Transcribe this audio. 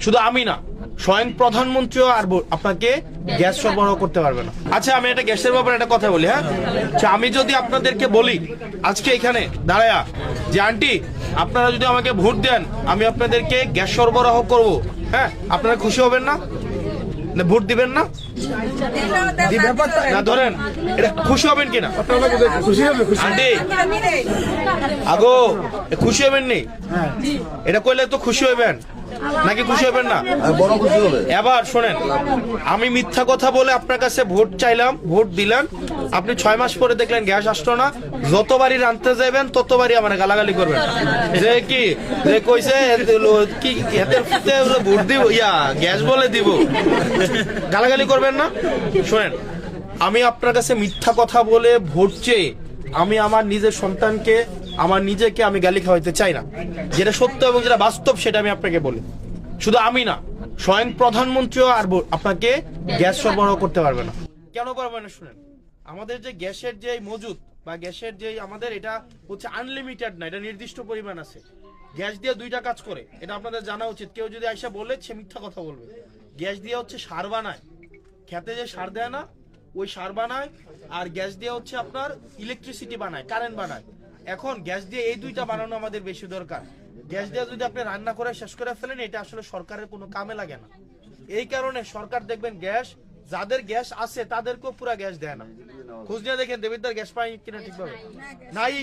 শুধু আমি না, স্বয়ং প্রধানমন্ত্রীও আর আপনাকে গ্যাস সরবরাহ করতে পারবে না। আচ্ছা, আমি একটা গ্যাসের ব্যাপারে একটা কথা বলি। হ্যাঁ, আমি যদি আপনাদেরকে বলি আজকে এখানে দাঁড়ায়া যে আন্টি আপনারা যদি আমাকে ভোট দেন আমি আপনাদেরকে গ্যাস সরবরাহ করব, হ্যাঁ, আপনারা খুশি হবেন না? ভোট দিবেন না? না ধরেন এটা খুশি হবেন কিনা আন্টি? আগো খুশি হবেন নি? এটা কইলে তো খুশি হইবেন নাকি খুশি হবেন না? এবার শোনেন, আমি মিথ্যা কথা বলে আপনার কাছে ভোট চাইলাম, ভোট দিলেন, আপনি 6 মাস পরে দেখলেন গ্যাস আসতো না, যতবারই রানতে যাবেন ততবারই আমার গালাগালি করবেন যে কি যে কইছে কি ভোট দিব ইয়া গ্যাস বলে দিব, গালাগালি করবেন না? শোনেন, আমি আপনার কাছে মিথ্যা কথা বলে ভোট চেয়ে আমি আমার নিজের সন্তানকে আমার নিজেকে আমি গালি খাওয়াইতে চাই না। যেটা সত্য এবং যেটা বাস্তব সেটা আমি আপনাকে বলি। শুধু আমি না, স্বয়ং প্রধানমন্ত্রীও আর আপনাকে গ্যাস সরবরাহ করতে পারবে না। কেন পারবে না? শুনেন, আমাদের যে গ্যাসের যে মজুদ বা গ্যাসের যে আমাদের এটা হচ্ছে আনলিমিটেড না, এটা নির্দিষ্ট পরিমাণ আছে। গ্যাস দিয়ে দুইটা কাজ করে, এটা আপনাদের জানা উচিত। কেউ যদি আইসা বলে সে মিথ্যা কথা বলবে। গ্যাস দিয়ে হচ্ছে সার বানায়, খেতে যে সার দেয় না ওই সার বানায়, আর গ্যাস দিয়ে হচ্ছে আপনার ইলেকট্রিসিটি বানায়, কারেন্ট বানায়। এখন গ্যাস দিয়ে এই দুইটা বানানো আমাদের বেশি দরকার। গ্যাস দিয়ে যদি আপনি রান্না করে শেষ করে ফেলেন এটা আসলে সরকারের কোনো কামে লাগে না। এই কারণে সরকার দেখবেন গ্যাস যাদের গ্যাস আছে তাদেরকেও পুরো গ্যাস দেয় না। খোঁজ নিয়ে দেখেন দেবিদ্দার গ্যাস পাই কিনা ঠিকভাবে নাই।